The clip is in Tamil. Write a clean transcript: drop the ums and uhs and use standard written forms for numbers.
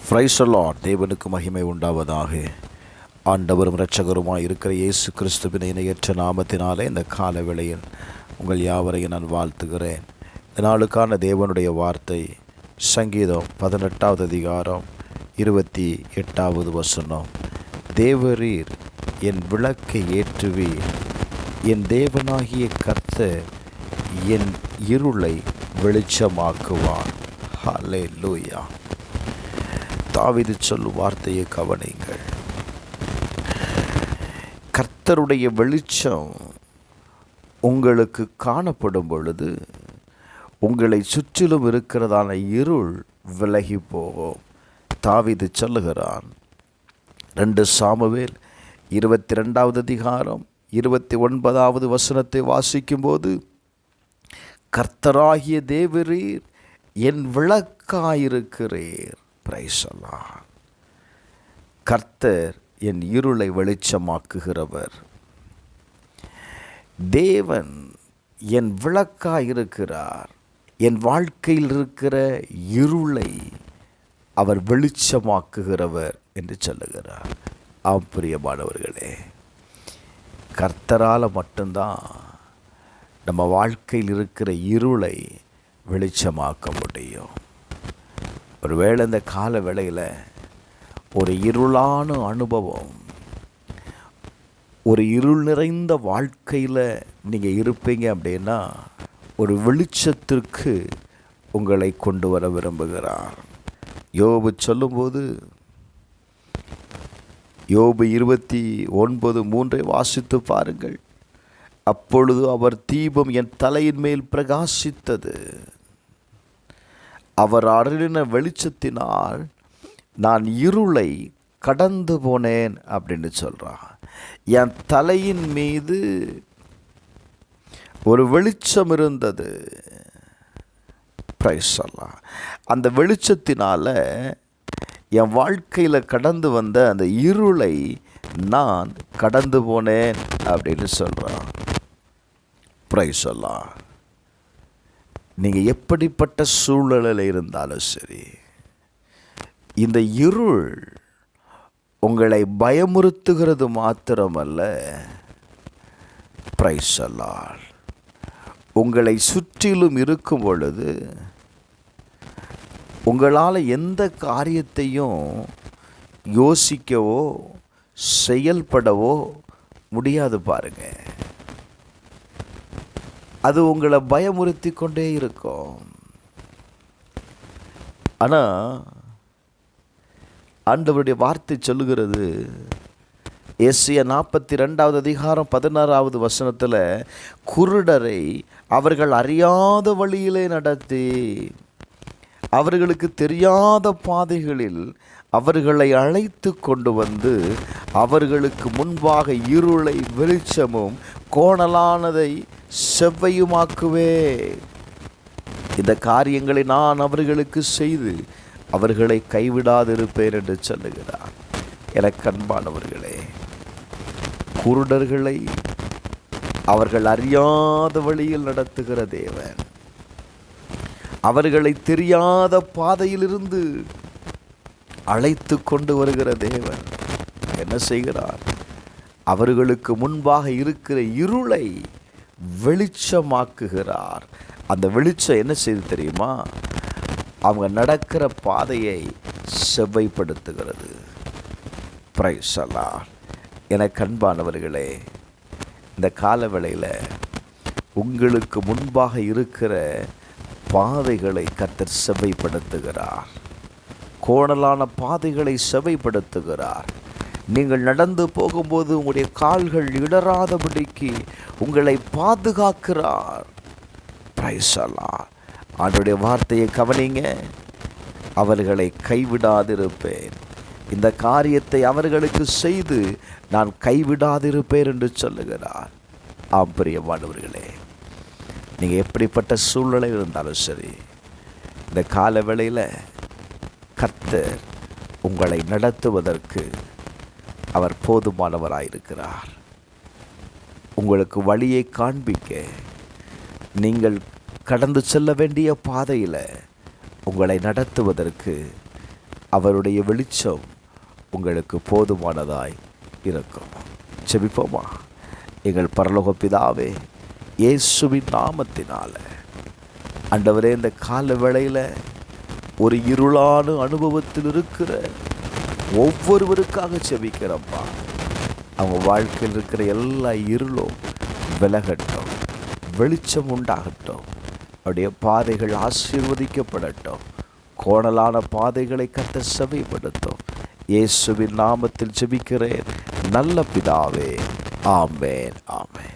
Price the Lord. தேவனுக்கு மகிமை உண்டாவதாக. ஆண்டவரும் இரட்சகருமாய் இருக்கிற இயேசு கிறிஸ்துவின் இணையற்ற நாமத்தினாலே இந்த கால வேளையில் உங்கள் யாவரையும் நான் வாழ்த்துகிறேன். இந்த நாளுக்கான தேவனுடைய வார்த்தை சங்கீதம் 18வது அதிகாரம் 28வது வசனம். தேவரீர் என் விளக்கை ஏற்றுவீர், என் தேவனாகிய கர்த்தர் என் இருளை வெளிச்சமாக்குவார். ஹல்லேலூயா. தாவீது சொல்லும் வார்த்தையை கவனிங்கள். கர்த்தருடைய வெளிச்சம் உங்களுக்கு காணப்படும் பொழுது உங்களை சுற்றிலும் இருக்கிறதான இருள் விலகி போகும். தாவீது சொல்லுகிறான். 2 சாமுவேல் 22வது அதிகாரம் 29வது வசனத்தை வாசிக்கும்போது, கர்த்தராகிய தேவரீர் என் விளக்காயிருக்கிறீர். Price the Lord. கர்த்தர் என் இருளை வெளிச்சமாக்குகிறவர். தேவன் என் விளக்காயிருக்கிறார். என் வாழ்க்கையில் இருக்கிற இருளை அவர் வெளிச்சமாக்குகிறவர் என்று சொல்லுகிறார். பிரியமானவர்களே, கர்த்தரால் மட்டும்தான் நம்ம வாழ்க்கையில் இருக்கிற இருளை வெளிச்சமாக்க முடியும். ஒருவேளை இந்த கால வேளையில் ஒரு இருளான அனுபவம், ஒரு இருள் நிறைந்த வாழ்க்கையில் நீங்கள் இருப்பீங்க அப்படின்னா, ஒரு வெளிச்சத்திற்கு உங்களை கொண்டு வர விரும்புகிறார். யோபு சொல்லும்போது, யோபு 29:3 வாசித்து பாருங்கள். அப்பொழுது அவர் தீபம் என் தலையின் மேல் பிரகாசித்தது, அவர் அருளின வெளிச்சத்தினால் நான் இருளை கடந்து போனேன் அப்படின்னு சொல்கிறான். என் தலையின் மீது ஒரு வெளிச்சம் இருந்தது. Price the Lord. அந்த வெளிச்சத்தினால என் வாழ்க்கையில் கடந்து வந்த அந்த இருளை நான் கடந்து போனேன் அப்படின்னு சொல்கிறான். Price the Lord. நீங்கள் எப்படிப்பட்ட சூழ்நிலையில் இருந்தாலும் சரி, இந்த இருள் உங்களை பயமுறுத்துகிறது மாத்திரமல்ல, பிரைஸ் தி லார்ட், உங்களை சுற்றிலும் இருக்கும் பொழுது உங்களால் எந்த காரியத்தையும் யோசிக்கவோ செயல்படவோ முடியாது. பாருங்க, அது உங்களை பயமுறுத்தி கொண்டே இருக்கும். ஆனால் ஆண்டவருடைய வார்த்தை சொல்லுகிறது, ஏசாயா 42வது அதிகாரம் 16வது வசனத்தில், குருடரை அவர்கள் அறியாத வழியிலே நடத்தி அவர்களுக்கு தெரியாத பாதைகளில் அவர்களை அழைத்து கொண்டு வந்து அவர்களுக்கு முன்பாக இருளை வெளிச்சமும் கோணலானதை செவ்வையுமாக்குவே. இந்த காரியங்களை நான் அவர்களுக்கு செய்து அவர்களை கைவிடாதிருப்பேன் என்று சொல்லுகிறார். எனக்கு அன்பானவர்களே, குருடர்களை அவர்கள் அறியாத வழியில் நடத்துகிற தேவன், அவர்களை தெரியாத பாதையிலிருந்து அழைத்து கொண்டு வருகிற தேவன் என்ன செய்கிறார்? அவர்களுக்கு முன்பாக இருக்கிற இருளை வெளிச்சமாக்குகிறார். அந்த வெளிச்சம் என்ன செய்து தெரியுமா? அவங்க நடக்கிற பாதையை செவ்வைப்படுத்துகிறது. Price the Lord. எனக்கு அன்பானவர்களே, இந்த கால வேளையில் உங்களுக்கு முன்பாக இருக்கிற பாதைகளை கர்த்தர் செவ்வைப்படுத்துகிறார். கோணலான பாதைகளை செவ்வைப்படுத்துகிறார். நீங்கள் நடந்து போகும்போது உங்களுடைய கால்கள் இடராதபடிக்கு உங்களை பாதுகாக்கிறார். Praise the Lord. ஆண்டவருடைய வார்த்தையை கவனிங்க. அவர்களை கைவிடாதிருப்பேன், இந்த காரியத்தை அவர்களுக்கு செய்து நான் கைவிடாதிருப்பேன் என்று சொல்லுகிறார். பிரியமானவர்களே, நீங்கள் எப்படிப்பட்ட சூழ்நிலை இருந்தாலும் சரி, இந்த கால வேளையில் கர்த்தர் உங்களை நடத்துவதற்கு அவர் போதுமானவராயிருக்கிறார். உங்களுக்கு வழியை காண்பிக்க, நீங்கள் கடந்து செல்ல வேண்டிய பாதையில் உங்களை நடத்துவதற்கு அவருடைய வெளிச்சம் உங்களுக்கு போதுமானதாய் இருக்கும். ஜெபிப்போமா? எங்கள் பரலோக பிதாவே, இயேசுவின் நாமத்தினால ஆண்டவரே, இந்த கால வேளையில் ஒரு இருளான அனுபவத்தில் இருக்கிற ஒவ்வொருவருக்காக ஜெபிக்கிறப்பா. அவங்க வாழ்க்கையில் இருக்கிற எல்லா இருளும் விலகட்டும், வெளிச்சம் உண்டாகட்டும், அவருடைய பாதைகள் ஆசீர்வதிக்கப்படட்டும், கோணலான பாதைகளை கர்த்தர் செவைப்படுத்தும். இயேசுவின் நாமத்தில் ஜெபிக்கிறேன் நல்ல பிதாவே. ஆமென், ஆமென்.